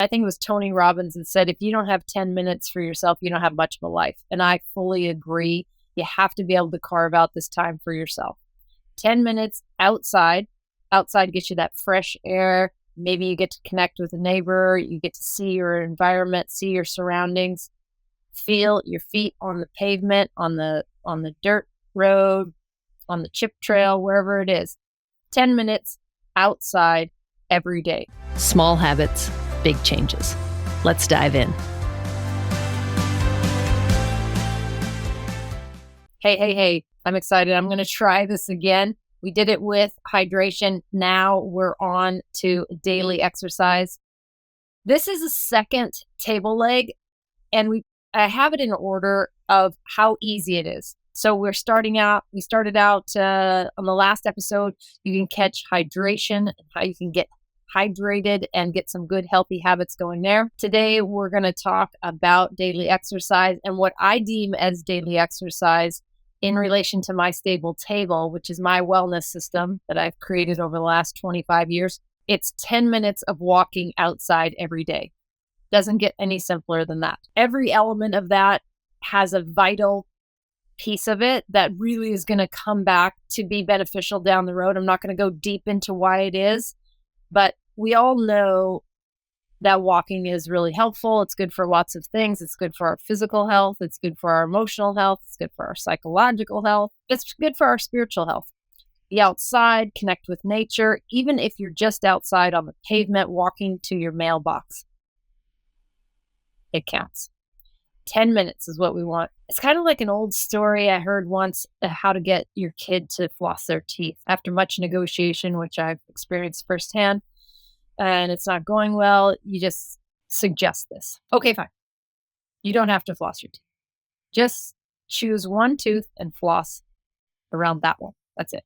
I think it was Tony Robbins that said, if you don't have 10 minutes for yourself, you don't have much of a life. And I fully agree. You have to be able to carve out this time for yourself. 10 minutes outside. Outside gets you that fresh air. Maybe you get to connect with a neighbor. You get to see your environment, see your surroundings, feel your feet on the pavement, on the dirt road, on the chip trail, wherever it is. 10 minutes outside every day. Small habits, big changes. Let's dive in. Hey. I'm excited. I'm going to try this again. We did it with hydration. Now we're on to daily exercise. This is a second table leg, and I have it in order of how easy it is. So we started out on the last episode. You can catch hydration and how you can get hydrated and get some good healthy habits going there. Today, we're going to talk about daily exercise and what I deem as daily exercise in relation to my stable table, which is my wellness system that I've created over the last 25 years. It's 10 minutes of walking outside every day. Doesn't get any simpler than that. Every element of that has a vital piece of it that really is going to come back to be beneficial down the road. I'm not going to go deep into why it is, but we all know that walking is really helpful. It's good for lots of things. It's good for our physical health. It's good for our emotional health. It's good for our psychological health. It's good for our spiritual health. Be outside, connect with nature, even if you're just outside on the pavement walking to your mailbox. It counts. 10 minutes is what we want. It's kind of like an old story I heard once, how to get your kid to floss their teeth. After much negotiation, which I've experienced firsthand, and it's not going well, you just suggest this. Okay, fine. You don't have to floss your teeth. Just choose one tooth and floss around that one. That's it.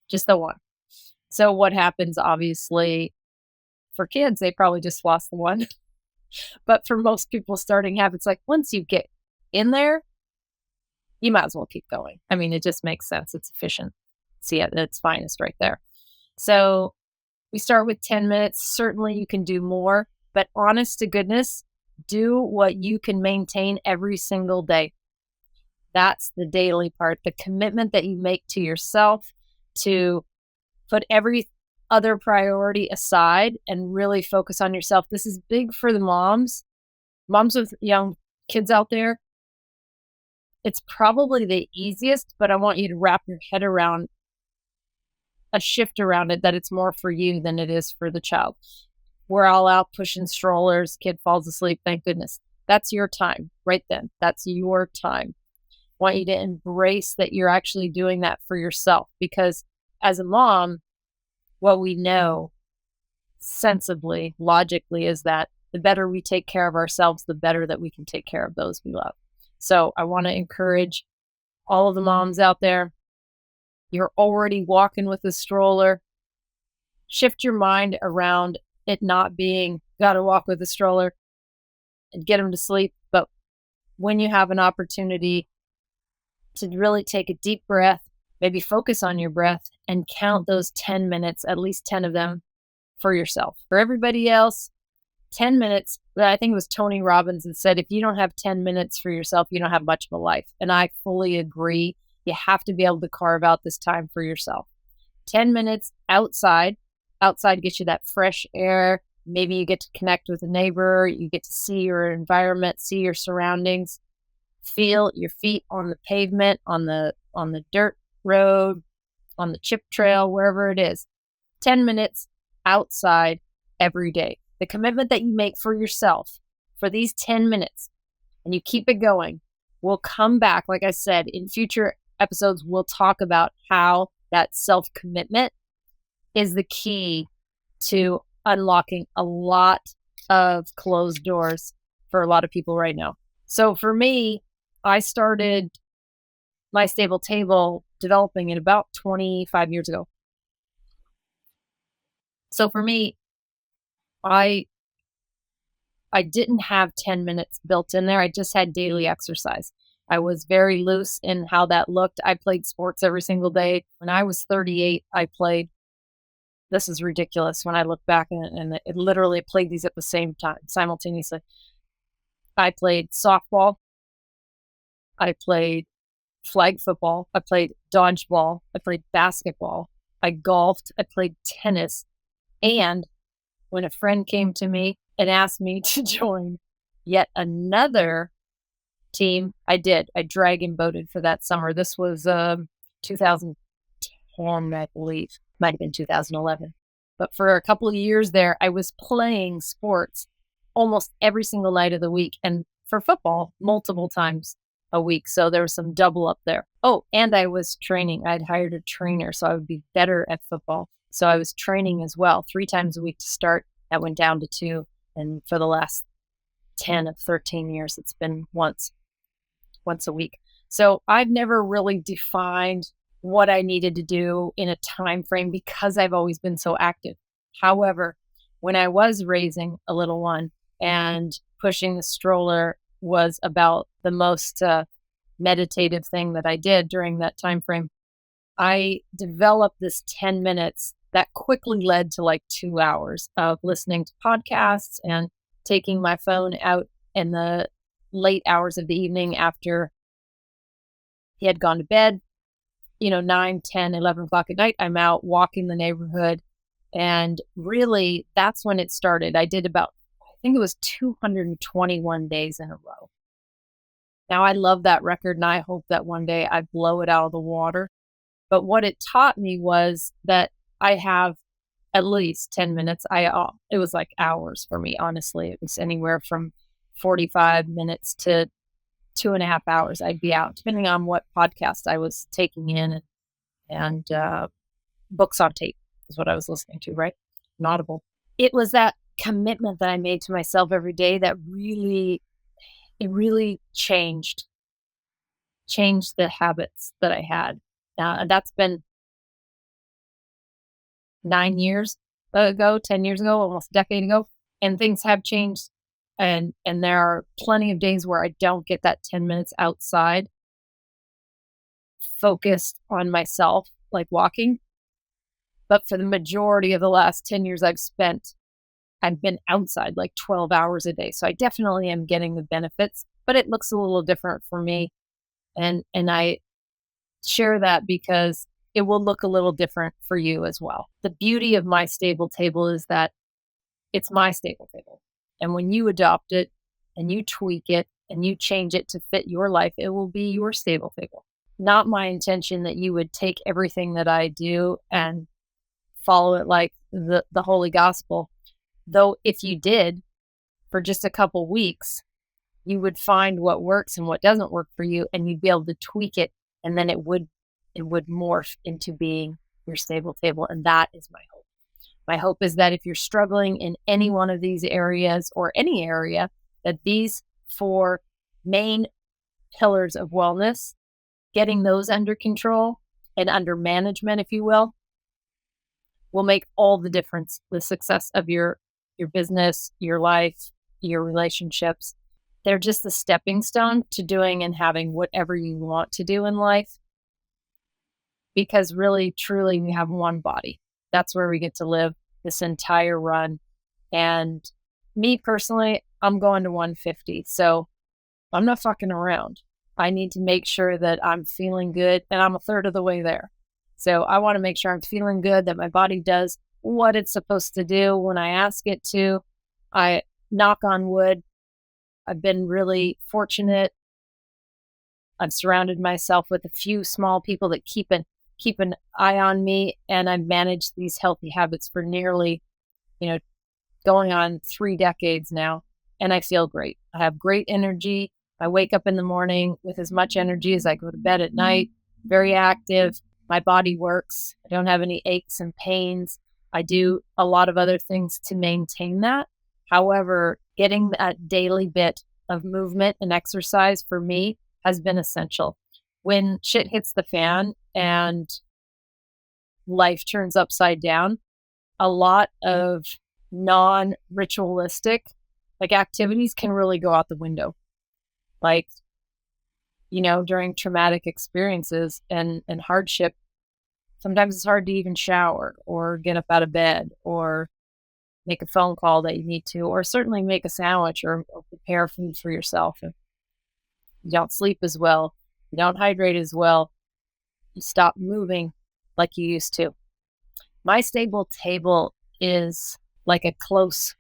Just the one. So what happens, obviously, for kids, they probably just floss the one. But for most people starting habits, like once you get in there, you might as well keep going. I mean, it just makes sense. It's efficient. See it at its finest right there. So we start with 10 minutes. Certainly you can do more, but honest to goodness, do what you can maintain every single day. That's the daily part, the commitment that you make to yourself to put every other priority aside and really focus on yourself. This is big for the moms with young kids out there. It's probably the easiest, but I want you to wrap your head around a shift around it, that it's more for you than it is for the child. We're all out pushing strollers, kid falls asleep, thank goodness. That's your time right then. That's your time. I want you to embrace that you're actually doing that for yourself, because as a mom, what we know sensibly, logically, is that the better we take care of ourselves, the better that we can take care of those we love. So I want to encourage all of the moms out there. You're already walking with a stroller. Shift your mind around it not being got to walk with a stroller and get them to sleep. But when you have an opportunity to really take a deep breath, maybe focus on your breath and count those 10 minutes, at least 10 of them, for yourself. For everybody else, 10 minutes, I think it was Tony Robbins that said, if you don't have 10 minutes for yourself, you don't have much of a life. And I fully agree. You have to be able to carve out this time for yourself. 10 minutes outside. Outside gets you that fresh air. Maybe you get to connect with a neighbor. You get to see your environment, see your surroundings, feel your feet on the pavement, on the dirt road, on the chip trail, wherever it is. 10 minutes outside every day. The commitment that you make for yourself for these 10 minutes, and you keep it going, we'll come back. Like I said, in future episodes, we'll talk about how that self-commitment is the key to unlocking a lot of closed doors for a lot of people right now. So for me, I started my stable table developing it about 25 years ago. So for me, I didn't have 10 minutes built in there. I just had daily exercise. I was very loose in how that looked. I played sports every single day. When I was 38, I played this is ridiculous when I look back and it literally played these at the same time, simultaneously. I played softball. I played flag football. I played dodgeball. I played basketball. I golfed. I played tennis. And when a friend came to me and asked me to join yet another team, I did. I dragon boated for that summer. This was 2010, I believe. Might have been 2011. But for a couple of years there, I was playing sports almost every single night of the week. And for football, multiple times a week. So there was some double up there. Oh, and I was training. I'd hired a trainer so I would be better at football. So I was training as well, 3 times a week to start. That went down to 2. And for the last 10 of 13 years, it's been once a week. So I've never really defined what I needed to do in a time frame because I've always been so active. However, when I was raising a little one and pushing the stroller was about the most meditative thing that I did during that time frame, I developed this 10 minutes that quickly led to like 2 hours of listening to podcasts and taking my phone out in the late hours of the evening after he had gone to bed, 9, 10, 11 o'clock at night. I'm out walking the neighborhood. And really, that's when it started. I did I think it was 221 days in a row. Now, I love that record, and I hope that one day I blow it out of the water. But what it taught me was that I have at least 10 minutes. It was like hours for me, honestly. It was anywhere from 45 minutes to 2.5 hours. I'd be out, depending on what podcast I was taking in, and books on tape is what I was listening to, right? Audible. It was that commitment that I made to myself every day that really changed the habits that I had. That's been 9 years ago, 10 years ago, almost a decade ago, and things have changed. And there are plenty of days where I don't get that 10 minutes outside, focused on myself, like walking. But for the majority of the last 10 years I've been outside like 12 hours a day. So I definitely am getting the benefits, but it looks a little different for me. And I share that because it will look a little different for you as well. The beauty of my stable table is that it's my stable table. And when you adopt it and you tweak it and you change it to fit your life, it will be your stable table. Not my intention that you would take everything that I do and follow it like the holy gospel. Though if you did for just a couple weeks, you would find what works and what doesn't work for you, and you'd be able to tweak it, and then it would morph into being your stable table. And that is my hope. My hope is that if you're struggling in any one of these areas or any area, that these 4 main pillars of wellness, getting those under control and under management, if you will make all the difference. The success of your business, your life, your relationships. They're just the stepping stone to doing and having whatever you want to do in life. Because really, truly, we have one body. That's where we get to live this entire run. And me personally, I'm going to 150. So I'm not fucking around. I need to make sure that I'm feeling good, and I'm a third of the way there. So I want to make sure I'm feeling good, that my body does what it's supposed to do when I ask it to. I knock on wood. I've been really fortunate. I've surrounded myself with a few small people that keep an eye on me, and I've managed these healthy habits for nearly, going on 3 decades now, and I feel great. I have great energy. I wake up in the morning with as much energy as I go to bed at night, very active. My body works. I don't have any aches and pains. I do a lot of other things to maintain that. However, getting that daily bit of movement and exercise for me has been essential. When shit hits the fan and life turns upside down, a lot of non-ritualistic activities can really go out the window. During traumatic experiences and hardship, Sometimes it's hard to even shower or get up out of bed or make a phone call that you need to, or certainly make a sandwich or prepare food for yourself. If you don't sleep as well, you don't hydrate as well, you stop moving like you used to. My stable table is like a close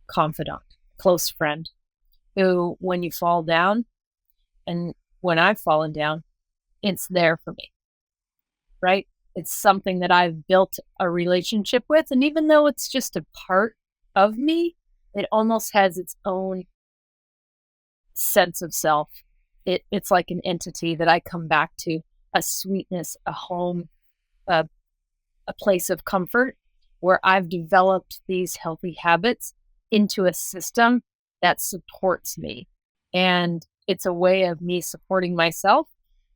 confidant, close friend who, when you fall down, and when I've fallen down, it's there for me, right? It's something that I've built a relationship with. And even though it's just a part of me, it almost has its own sense of self. It's like an entity that I come back to, a sweetness, a home, a place of comfort where I've developed these healthy habits into a system that supports me. And it's a way of me supporting myself.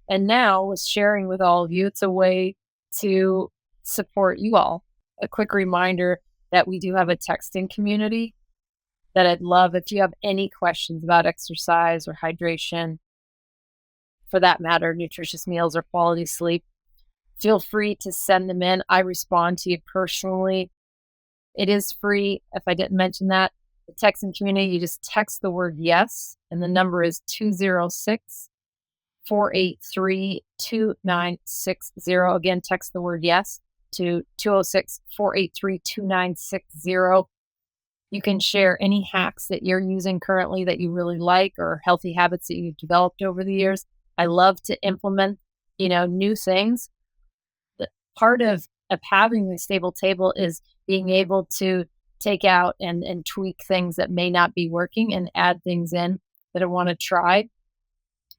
And now with sharing with all of you, it's a way to support you all. A quick reminder that we do have a texting community that I'd love if you have any questions about exercise or hydration, for that matter, nutritious meals or quality sleep. Feel free to send them in. I respond to you personally. It is free. If I didn't mention that, the texting community, you just text the word yes, and the number is 206-483-2960. Again, text the word yes to 206-483-2960. You can share any hacks that you're using currently that you really like, or healthy habits that you've developed over the years. I love to implement, new things. Part of having a stable table is being able to take out and tweak things that may not be working and add things in that I want to try.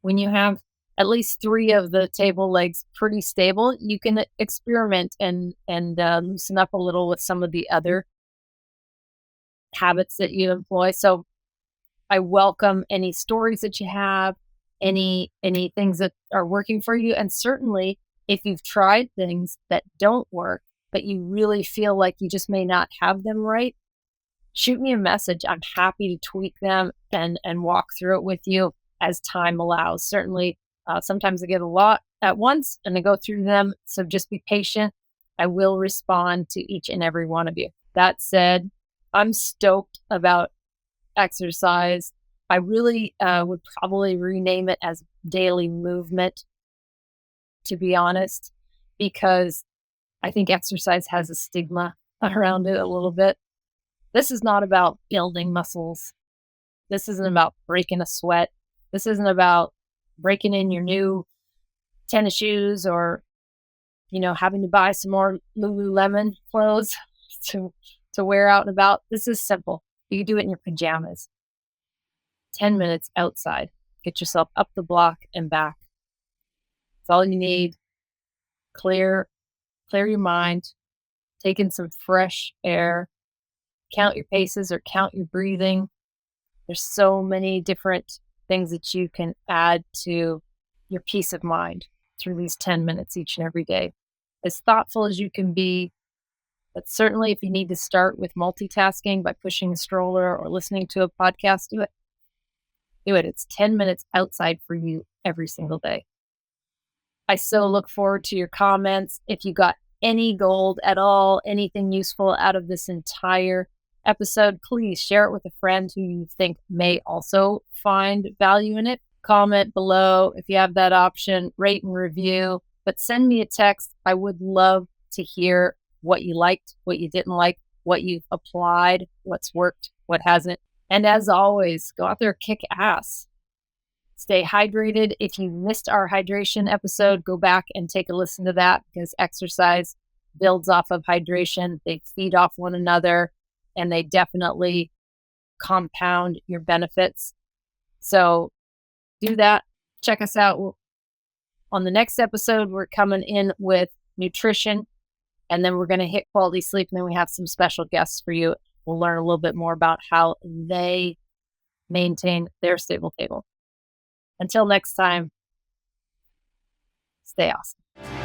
When you have at least 3 of the table legs pretty stable, you can experiment and loosen up a little with some of the other habits that you employ. So I welcome any stories that you have, any things that are working for you. And certainly if you've tried things that don't work, but you really feel like you just may not have them right, shoot me a message. I'm happy to tweak them and walk through it with you as time allows. Certainly, sometimes I get a lot at once and I go through them. So just be patient. I will respond to each and every one of you. That said, I'm stoked about exercise. I really would probably rename it as daily movement, to be honest, because I think exercise has a stigma around it a little bit. This is not about building muscles. This isn't about breaking a sweat. This isn't about breaking in your new tennis shoes or, having to buy some more Lululemon clothes to wear out and about. This is simple. You can do it in your pajamas. 10 minutes outside. Get yourself up the block and back. That's all you need. Clear your mind. Take in some fresh air. Count your paces or count your breathing. There's so many different things that you can add to your peace of mind through these 10 minutes each and every day. As thoughtful as you can be, but certainly if you need to start with multitasking by pushing a stroller or listening to a podcast, do it. Do it. It's 10 minutes outside for you every single day. I so look forward to your comments. If you got any gold at all, anything useful out of this entire episode, please share it with a friend who you think may also find value in it. Comment below if you have that option, rate and review, but send me a text. I would love to hear what you liked, what you didn't like, what you've applied, what's worked, what hasn't. And as always, go out there, kick ass. Stay hydrated. If you missed our hydration episode, go back and take a listen to that, because exercise builds off of hydration. They feed off one another, and they definitely compound your benefits. So do that. Check us out. On the next episode, we're coming in with nutrition, and then we're going to hit quality sleep, and then we have some special guests for you. We'll learn a little bit more about how they maintain their stable table. Until next time, stay awesome.